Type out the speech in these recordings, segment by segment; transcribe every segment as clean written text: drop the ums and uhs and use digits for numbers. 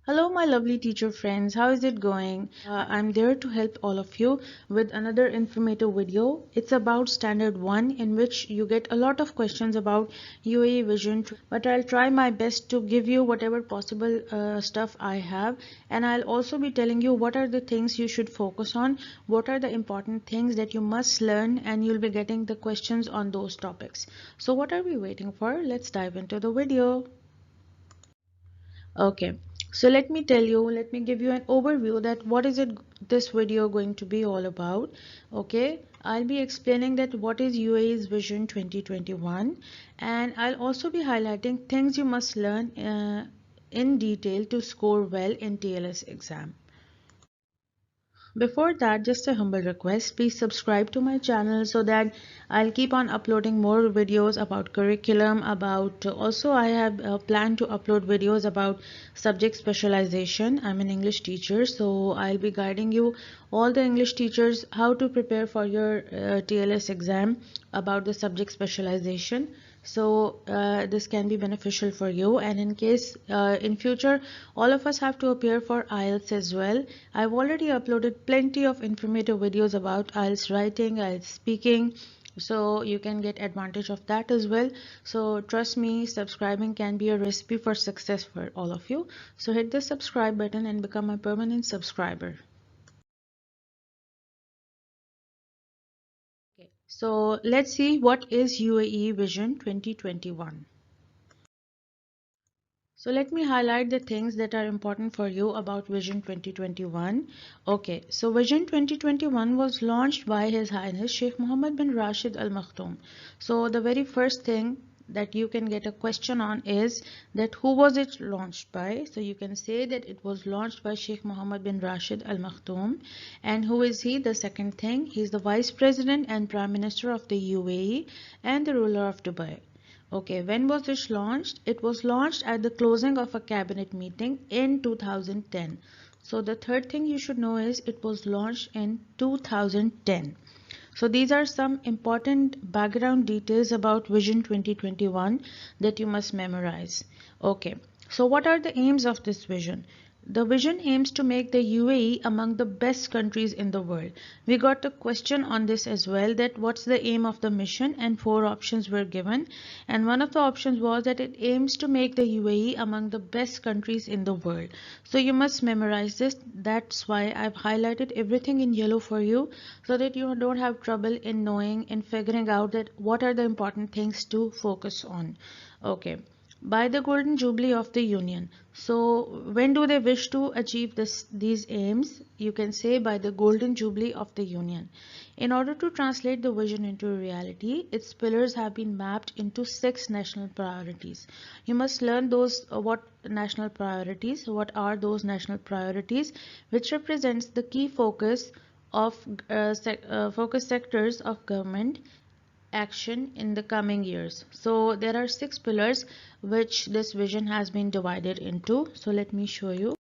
Hello, my lovely teacher friends. How is it going? I'm there to help all of you with another informative video. It's about Standard 1, in which you get a lot of questions about UAE Vision, but I'll try my best to give you whatever possible stuff I have, and I'll also be telling you what are the things you should focus on, what are the important things that you must learn, and you'll be getting the questions on those topics. So what are we waiting for? Let's dive into the video. Okay, so let me give you an overview that what is it this video going to be all about. Okay, I'll be explaining that what is UAE's Vision 2021, and I'll also be highlighting things you must learn in detail to score well in TLS exam. Before that, just a humble request, please subscribe to my channel so that I'll keep on uploading more videos about curriculum, about also I have planned to upload videos about subject specialization. I'm an English teacher, so I'll be guiding you all the English teachers how to prepare for your TLS exam about the subject specialization. So this can be beneficial for you, and in case in future all of us have to appear for IELTS as well. I've already uploaded plenty of informative videos about IELTS writing, IELTS speaking, so you can get advantage of that as well. So trust me, subscribing can be a recipe for success for all of you. So hit the subscribe button and become a permanent subscriber. Okay, so let's see what is UAE Vision 2021. So let me highlight the things that are important for you about Vision 2021. Okay, so Vision 2021 was launched by His Highness Sheikh Mohammed bin Rashid Al Maktoum. So the very first thing that you can get a question on is that who was it launched by? So you can say that it was launched by Sheikh Mohammed bin Rashid Al Maktoum. And who is he? The second thing, he's the Vice President and Prime Minister of the UAE and the ruler of Dubai. Okay, when was this launched? It was launched at the closing of a cabinet meeting in 2010. So the third thing you should know is it was launched in 2010. So these are some important background details about Vision 2021 that you must memorize. Okay, so what are the aims of this vision? The vision aims to make the UAE among the best countries in the world. We got a question on this as well, that what's the aim of the mission, and four options were given, and one of the options was that it aims to make the UAE among the best countries in the world. So you must memorize this. That's why I've highlighted everything in yellow for you, so that you don't have trouble in knowing and figuring out that what are the important things to focus on. Okay, by the golden jubilee of the union. So when do they wish to achieve these aims? You can say by the golden jubilee of the union. In order to translate the vision into reality, its pillars have been mapped into 6 national priorities. You must learn those what national priorities, what are those national priorities, which represents the key focus of focus sectors of government action in the coming years. So there are 6 pillars which this vision has been divided into. So let me show you.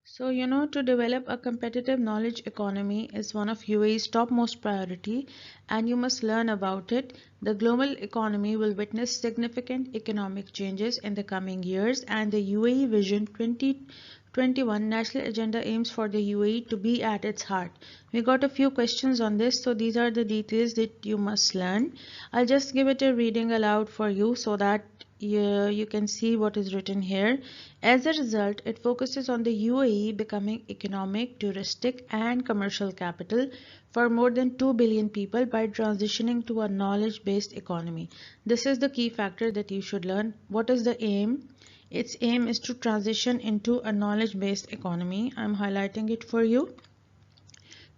So to develop a competitive knowledge economy is one of UAE's topmost priority, and you must learn about it. The global economy will witness significant economic changes in the coming years, and the UAE Vision 2021 national agenda aims for the UAE to be at its heart. We got a few questions on this, so these are the details that you must learn. I'll just give it a reading aloud for you so that you can see what is written here. As a result, it focuses on the UAE becoming economic, touristic, and commercial capital for more than 2 billion people by transitioning to a knowledge-based economy. This is the key factor that you should learn. What is the aim? Its aim is to transition into a knowledge-based economy. I'm highlighting it for you.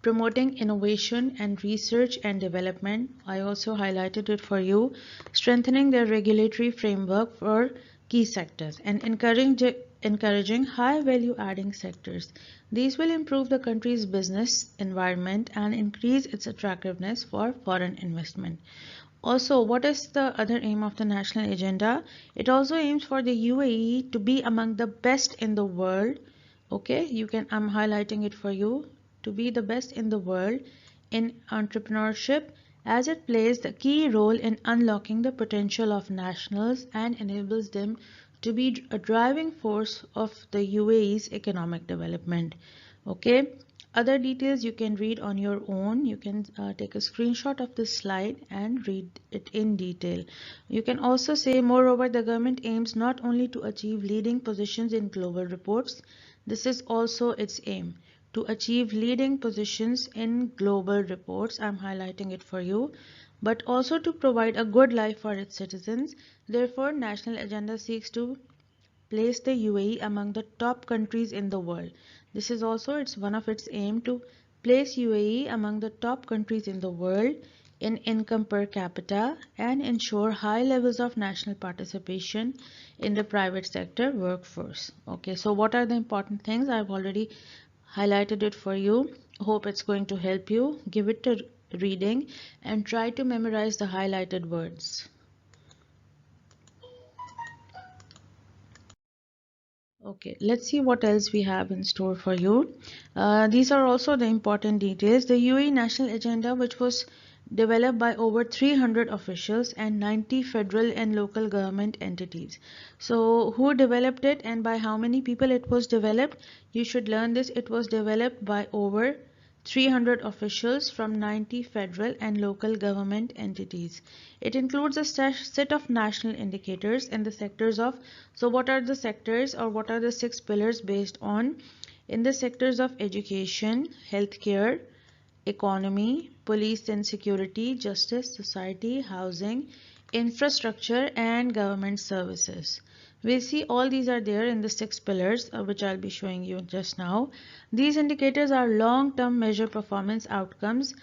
Promoting innovation and research and development. I also highlighted it for you. Strengthening the regulatory framework for key sectors and encouraging high value adding sectors. These will improve the country's business environment and increase its attractiveness for foreign investment. Also, what is the other aim of the national agenda? It also aims for the UAE to be among the best in the world. Okay, I'm highlighting it for you, to be the best in the world in entrepreneurship, as it plays the key role in unlocking the potential of nationals and enables them to be a driving force of the UAE's economic development. Okay, other details you can read on your own. You can take a screenshot of this slide and read it in detail. You can also say, moreover, the government aims not only to achieve leading positions in global reports, this is also its aim, to achieve leading positions in global reports. I'm highlighting it for you, but also to provide a good life for its citizens. Therefore, National Agenda seeks to place the UAE among the top countries in the world. This is also one of its aim, to place UAE among the top countries in the world in income per capita and ensure high levels of national participation in the private sector workforce. Okay, so what are the important things? I've already highlighted it for you. Hope it's going to help you. Give it a reading and try to memorize the highlighted words. Okay, let's see what else we have in store for you. These are also the important details. The UAE National Agenda, which was developed by over 300 officials and 90 federal and local government entities. So, who developed it and by how many people it was developed? You should learn this. It was developed by over 300 officials from 90 federal and local government entities. It includes a set of national indicators in the sectors of, so what are the sectors, or what are the 6 pillars based on? In the sectors of education, healthcare, economy, police and security, justice, society, housing, infrastructure, and government services. We see all these are there in the 6 pillars, which I'll be showing you just now. These indicators are long-term measure performance outcomes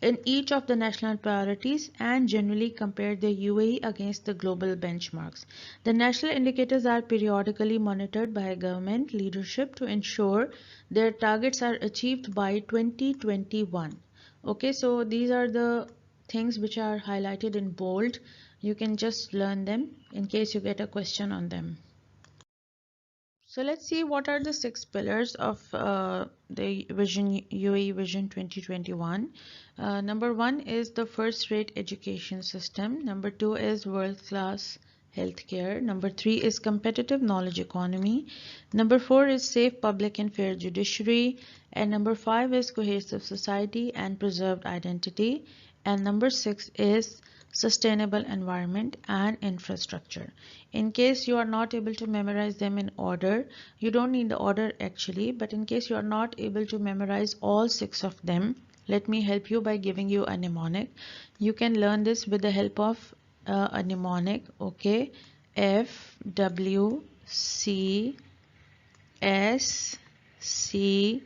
in each of the national priorities and generally compare the UAE against the global benchmarks. The national indicators are periodically monitored by government leadership to ensure their targets are achieved by 2021. Okay, so these are the things which are highlighted in bold. You can just learn them in case you get a question on them. So let's see what are the 6 pillars of the UAE Vision 2021. Number 1 is the first-rate education system. Number 2 is world-class healthcare. Number 3 is competitive knowledge economy. Number 4 is safe public and fair judiciary. And number 5 is cohesive society and preserved identity. And number 6 is sustainable environment and infrastructure. In case you are not able to memorize them in order, you don't need the order actually, but in case you are not able to memorize all 6 of them, let me help you by giving you a mnemonic. You can learn this with the help of a mnemonic. Okay, F W C S C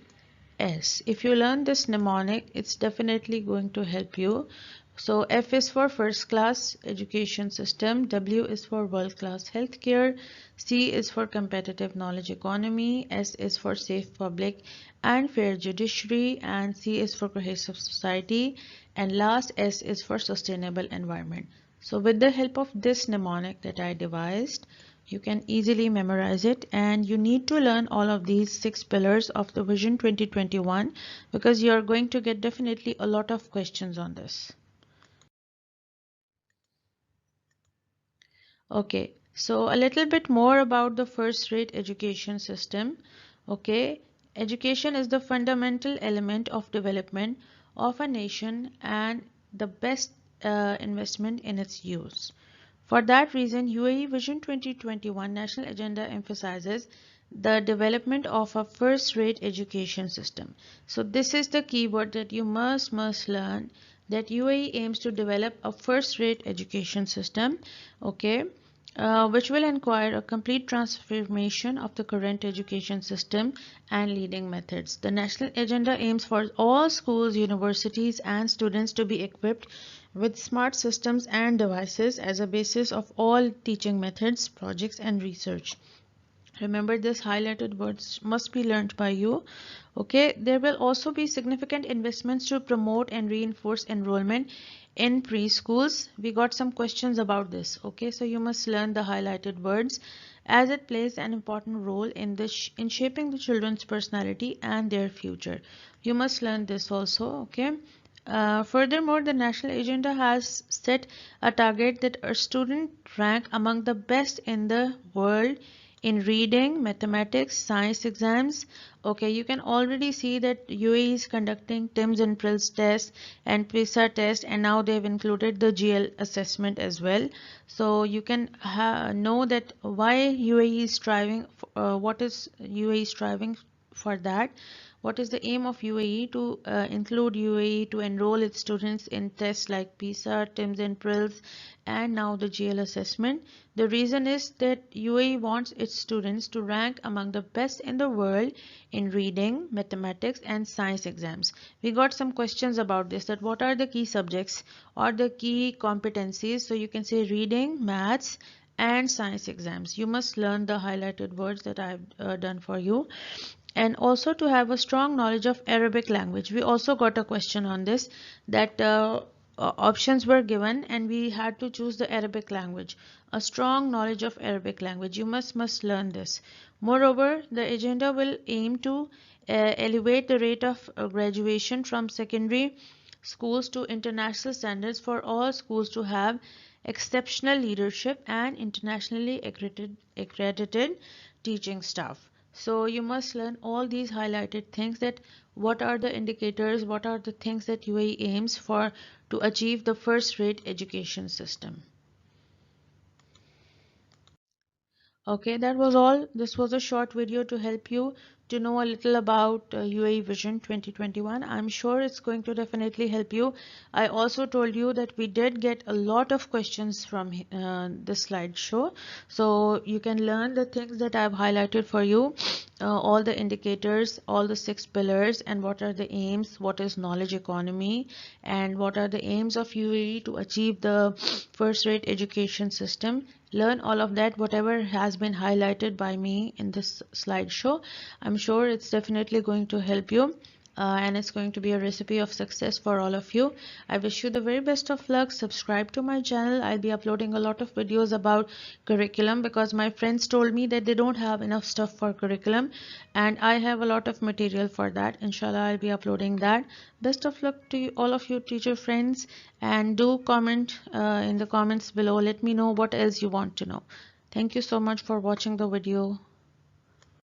S. If you learn this mnemonic, it's definitely going to help you. So F is for first class education system, W is for world class healthcare, C is for competitive knowledge economy, S is for safe public and fair judiciary, and C is for cohesive society, and last S is for sustainable environment. So with the help of this mnemonic that I devised, you can easily memorize it, and you need to learn all of these 6 pillars of the Vision 2021 because you are going to get definitely a lot of questions on this. Okay, so a little bit more about the first-rate education system. Okay, education is the fundamental element of development of a nation and the best investment in its use. For that reason, UAE Vision 2021 National Agenda emphasizes the development of a first-rate education system. So this is the keyword that you must learn, that UAE aims to develop a first-rate education system, okay, which will require a complete transformation of the current education system and leading methods. The national agenda aims for all schools, universities, and students to be equipped with smart systems and devices as a basis of all teaching methods, projects, and research. Remember, this highlighted words must be learned by you. Okay, there will also be significant investments to promote and reinforce enrollment in preschools. We got some questions about this. Okay, so you must learn the highlighted words as it plays an important role in in shaping the children's personality and their future. You must learn this also. Okay. Furthermore, the national agenda has set a target that a student rank among the best in the world in reading, mathematics, science exams. Okay, you can already see that UAE is conducting TIMSS and PRILS test and PISA test, and now they've included the GL assessment as well. So you can know that why UAE is striving, what is UAE striving for that. What is the aim of UAE to include UAE to enroll its students in tests like PISA, TIMSS and PRILS, and now the GL assessment? The reason is that UAE wants its students to rank among the best in the world in reading, mathematics and science exams. We got some questions about this, that what are the key subjects or the key competencies? So you can say reading, maths and science exams. You must learn the highlighted words that I've done for you, and also to have a strong knowledge of Arabic language. We also got a question on this, that options were given and we had to choose the Arabic language. A strong knowledge of Arabic language, you must learn this. Moreover, the agenda will aim to elevate the rate of graduation from secondary schools to international standards for all schools to have exceptional leadership and internationally accredited teaching staff. So you must learn all these highlighted things, that what are the indicators, what are the things that UAE aims for to achieve the first rate education system. Okay, that was all. This was a short video to help you to know a little about UAE Vision 2021. I'm sure it's going to definitely help you. I also told you that we did get a lot of questions from the slideshow. So you can learn the things that I've highlighted for you, all the indicators, all the 6 pillars, and what are the aims, what is knowledge economy, and what are the aims of UAE to achieve the first rate education system. Learn all of that, whatever has been highlighted by me in this slideshow. I'm sure it's definitely going to help you. And it's going to be a recipe of success for all of you. I wish you the very best of luck. Subscribe to my channel. I'll be uploading a lot of videos about curriculum, because my friends told me that they don't have enough stuff for curriculum, and I have a lot of material for that. Inshallah, I'll be uploading that. Best of luck to you, all of you teacher friends, and do comment in the comments below. Let me know what else you want to know. Thank you so much for watching the video.